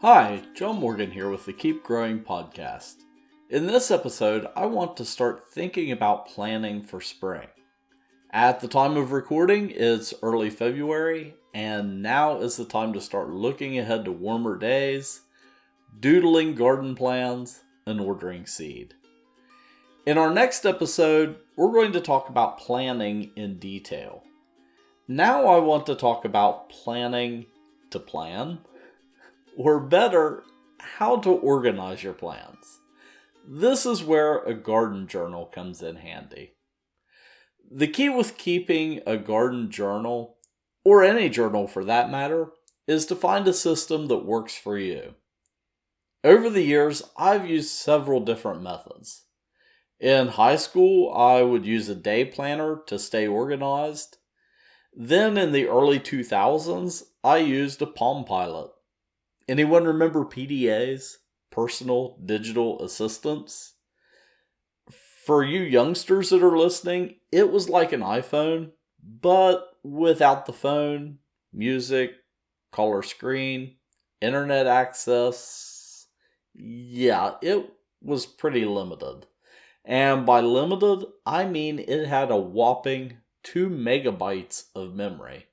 Hi, John Morgan here with the Keep Growing podcast. In this episode, I want to start thinking about planning for spring. At the time of recording, it's early February, and now is the time to start looking ahead to warmer days, doodling garden plans, and ordering seed. In our next episode, we're going to talk about planning in detail. Now I want to talk about planning to plan, or better, how to organize your plans. This is where a garden journal comes in handy. The key with keeping a garden journal, or any journal for that matter, is to find a system that works for you. Over the years, I've used several different methods. In high school, I would use a day planner to stay organized. Then in the early 2000s, I used a Palm Pilot. Anyone remember PDAs? Personal Digital Assistants? For you youngsters that are listening, it was like an iPhone, but without the phone, music, color screen, internet access. Yeah, it was pretty limited. And by limited, I mean it had a whopping 2 megabytes of memory.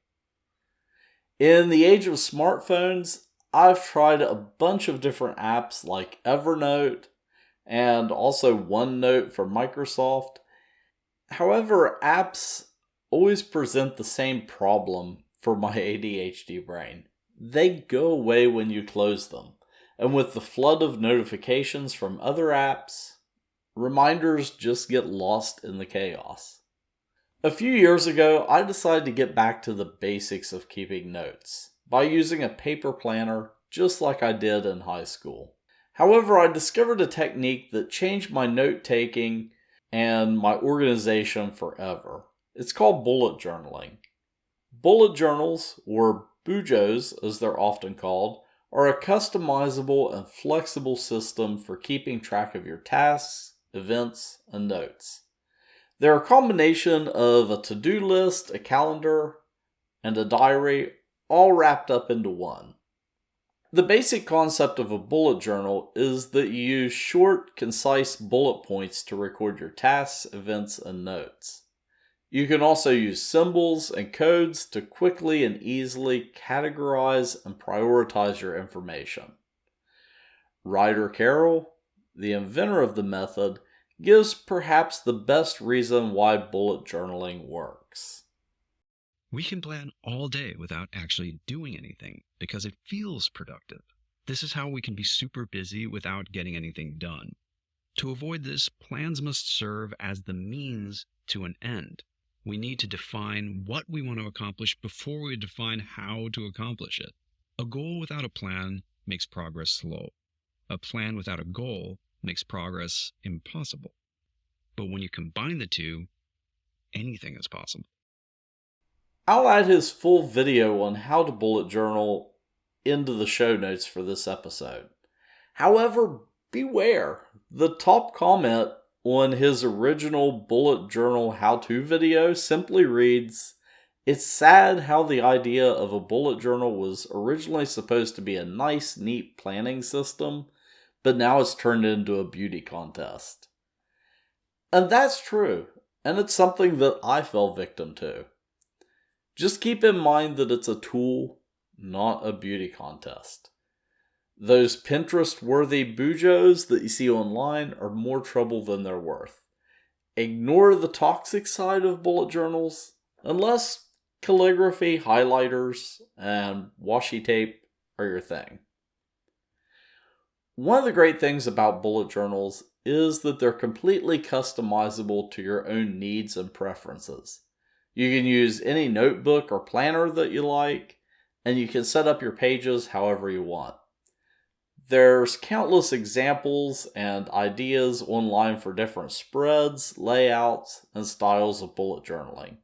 In the age of smartphones, I've tried a bunch of different apps like Evernote and also OneNote for Microsoft. However, apps always present the same problem for my ADHD brain. They go away when you close them. And with the flood of notifications from other apps, reminders just get lost in the chaos. A few years ago, I decided to get back to the basics of keeping notes by using a paper planner just like I did in high school. However, I discovered a technique that changed my note-taking and my organization forever. It's called bullet journaling. Bullet journals, or bujos as they're often called, are a customizable and flexible system for keeping track of your tasks, events, and notes. They're a combination of a to-do list, a calendar, and a diary, all wrapped up into one. The basic concept of a bullet journal is that you use short, concise bullet points to record your tasks, events, and notes. You can also use symbols and codes to quickly and easily categorize and prioritize your information. Ryder Carroll, the inventor of the method, gives perhaps the best reason why bullet journaling works. We can plan all day without actually doing anything because it feels productive. This is how we can be super busy without getting anything done. To avoid this, plans must serve as the means to an end. We need to define what we want to accomplish before we define how to accomplish it. A goal without a plan makes progress slow. A plan without a goal makes progress impossible. But when you combine the two, anything is possible. I'll add his full video on how to bullet journal into the show notes for this episode. However, beware, the top comment on his original bullet journal how-to video simply reads, "It's sad how the idea of a bullet journal was originally supposed to be a nice, neat planning system, but now it's turned into a beauty contest." And that's true, and it's something that I fell victim to. Just keep in mind that it's a tool, not a beauty contest. Those Pinterest-worthy bujos that you see online are more trouble than they're worth. Ignore the toxic side of bullet journals, unless calligraphy, highlighters, and washi tape are your thing. One of the great things about bullet journals is that they're completely customizable to your own needs and preferences. You can use any notebook or planner that you like, and you can set up your pages however you want. There's countless examples and ideas online for different spreads, layouts, and styles of bullet journaling.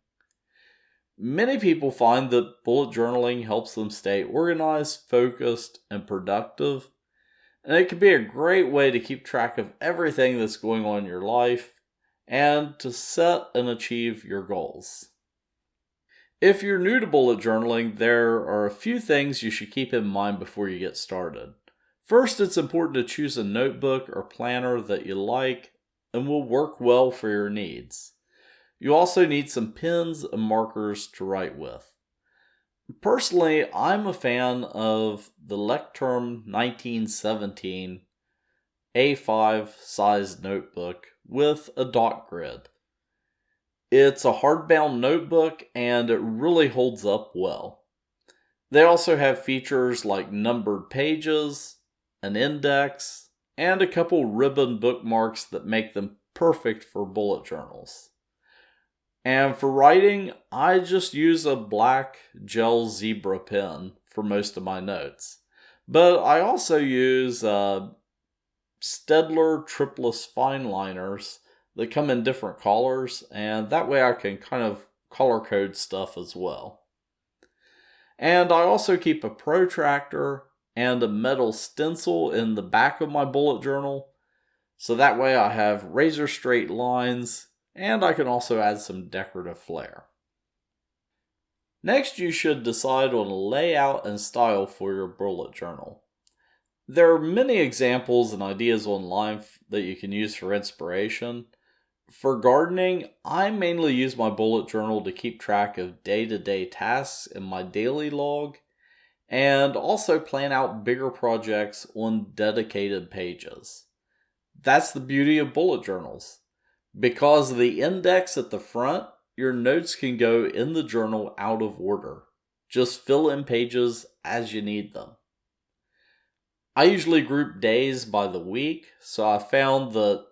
Many people find that bullet journaling helps them stay organized, focused, and productive, and it can be a great way to keep track of everything that's going on in your life and to set and achieve your goals. If you're new to bullet journaling, there are a few things you should keep in mind before you get started. First, it's important to choose a notebook or planner that you like and will work well for your needs. You also need some pens and markers to write with. Personally, I'm a fan of the Lecterm 1917 A5 sized notebook with a dot grid. It's a hardbound notebook and it really holds up well. They also have features like numbered pages, an index, and a couple ribbon bookmarks that make them perfect for bullet journals. And for writing, I just use a black gel zebra pen for most of my notes. But I also use Stedler triplus fine liners that come in different colors, and that way I can kind of color code stuff as well. And I also keep a protractor and a metal stencil in the back of my bullet journal, so that way I have razor straight lines, and I can also add some decorative flair. Next, you should decide on a layout and style for your bullet journal. There are many examples and ideas online that you can use for inspiration. For gardening, I mainly use my bullet journal to keep track of day-to-day tasks in my daily log, and also plan out bigger projects on dedicated pages. That's the beauty of bullet journals. Because of the index at the front, your notes can go in the journal out of order. Just fill in pages as you need them. I usually group days by the week, so I found that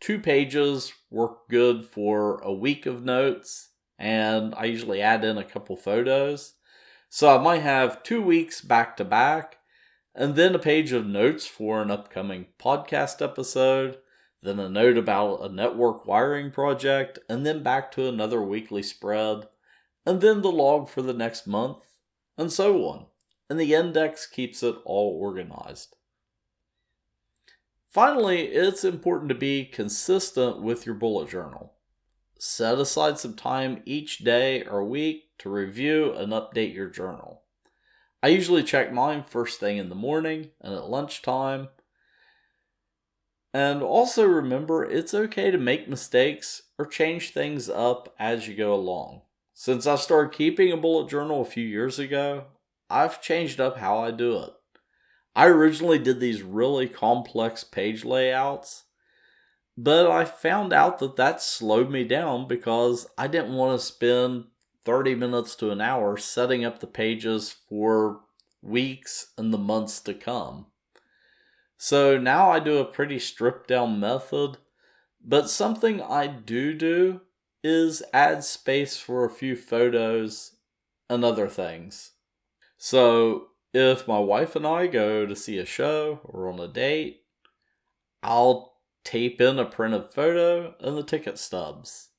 2 pages work good for a week of notes, and I usually add in a couple photos. So I might have 2 weeks back to back, and then a page of notes for an upcoming podcast episode, then a note about a network wiring project, and then back to another weekly spread, and then the log for the next month, and so on. And the index keeps it all organized. Finally, it's important to be consistent with your bullet journal. Set aside some time each day or week to review and update your journal. I usually check mine first thing in the morning and at lunchtime. And also remember, it's okay to make mistakes or change things up as you go along. Since I started keeping a bullet journal a few years ago, I've changed up how I do it. I originally did these really complex page layouts, but I found out that slowed me down because I didn't want to spend 30 minutes to an hour setting up the pages for weeks and the months to come. So now I do a pretty stripped down method, but something I do is add space for a few photos and other things. So if my wife and I go to see a show or on a date, I'll tape in a printed photo and the ticket stubs.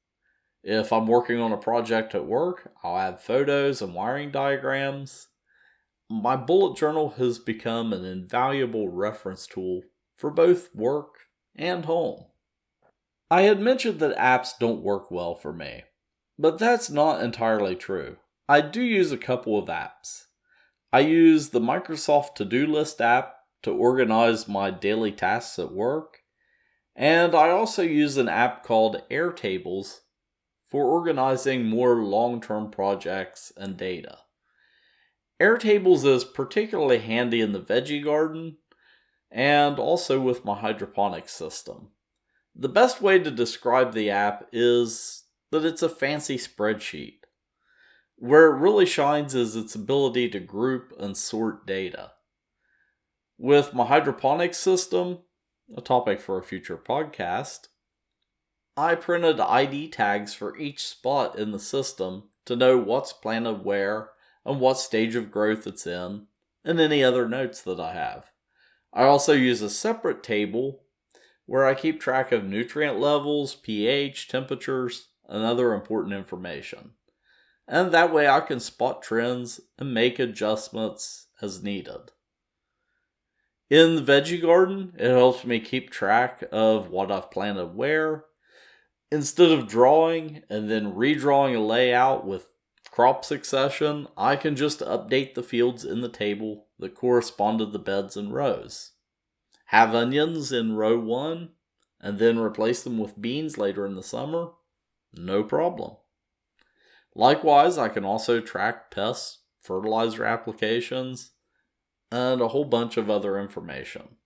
If I'm working on a project at work, I'll add photos and wiring diagrams. My bullet journal has become an invaluable reference tool for both work and home. I had mentioned that apps don't work well for me, but that's not entirely true. I do use a couple of apps. I use the Microsoft To-Do List app to organize my daily tasks at work, and I also use an app called Airtables for organizing more long-term projects and data. Airtables is particularly handy in the veggie garden and also with my hydroponics system. The best way to describe the app is that it's a fancy spreadsheet. Where it really shines is its ability to group and sort data. With my hydroponics system, a topic for a future podcast, I printed ID tags for each spot in the system to know what's planted where and what stage of growth it's in, and any other notes that I have. I also use a separate table where I keep track of nutrient levels, pH, temperatures, and other important information. And that way I can spot trends and make adjustments as needed. In the veggie garden, it helps me keep track of what I've planted where. Instead of drawing and then redrawing a layout with crop succession, I can just update the fields in the table that correspond to the beds and rows. Have onions in row 1 and then replace them with beans later in the summer? No problem. Likewise, I can also track pests, fertilizer applications, and a whole bunch of other information.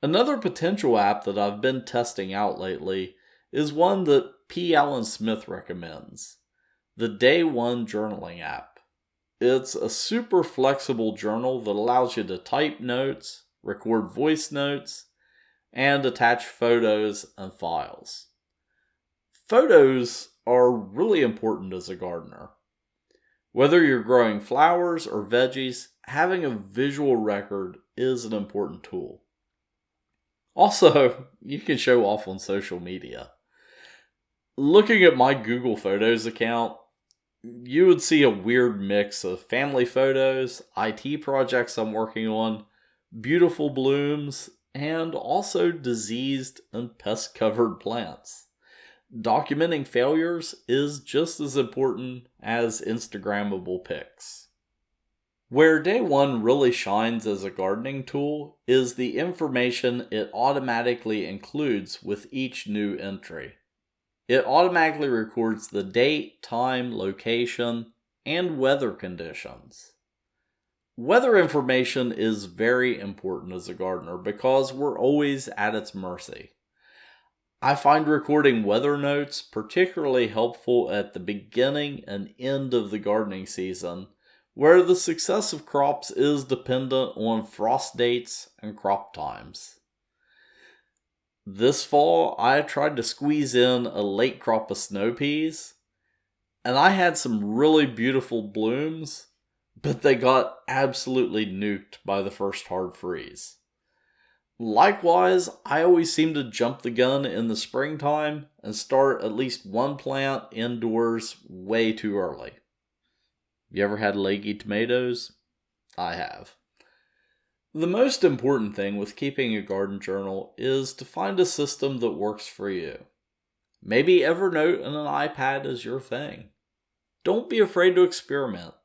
Another potential app that I've been testing out lately is one that P. Allen Smith recommends, the Day One Journaling app. It's a super flexible journal that allows you to type notes, record voice notes, and attach photos and files. Photos are really important as a gardener. Whether you're growing flowers or veggies, having a visual record is an important tool. Also, you can show off on social media. Looking at my Google Photos account, you would see a weird mix of family photos, IT projects I'm working on, beautiful blooms, and also diseased and pest-covered plants. Documenting failures is just as important as Instagrammable pics. Where Day One really shines as a gardening tool is the information it automatically includes with each new entry. It automatically records the date, time, location, and weather conditions. Weather information is very important as a gardener because we're always at its mercy. I find recording weather notes particularly helpful at the beginning and end of the gardening season, where the success of crops is dependent on frost dates and crop times. This fall, I tried to squeeze in a late crop of snow peas, and I had some really beautiful blooms, but they got absolutely nuked by the first hard freeze. Likewise, I always seem to jump the gun in the springtime and start at least one plant indoors way too early. You ever had leggy tomatoes? I have. The most important thing with keeping a garden journal is to find a system that works for you. Maybe Evernote and an iPad is your thing. Don't be afraid to experiment.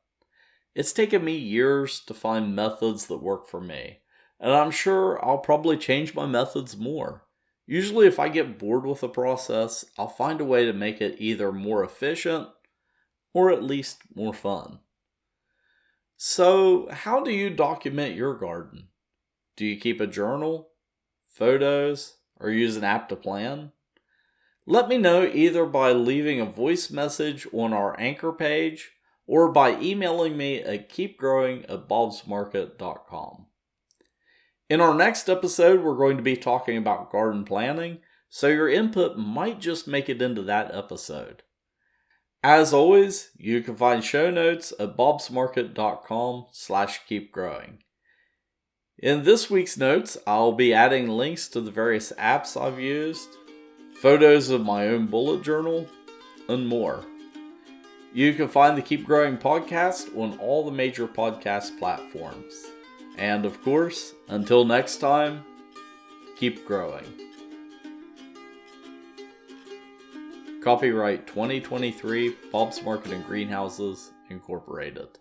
It's taken me years to find methods that work for me, and I'm sure I'll probably change my methods more. Usually if I get bored with the process, I'll find a way to make it either more efficient or at least more fun. So, how do you document your garden? Do you keep a journal, photos, or use an app to plan? Let me know either by leaving a voice message on our Anchor page or by emailing me at keepgrowing@bobsmarket.com. In our next episode, we're going to be talking about garden planning, so your input might just make it into that episode. As always, you can find show notes at bobsmarket.com/keepgrowing. In this week's notes, I'll be adding links to the various apps I've used, photos of my own bullet journal, and more. You can find the Keep Growing podcast on all the major podcast platforms. And of course, until next time, keep growing. Copyright 2023, Bob's Market and Greenhouses, Incorporated.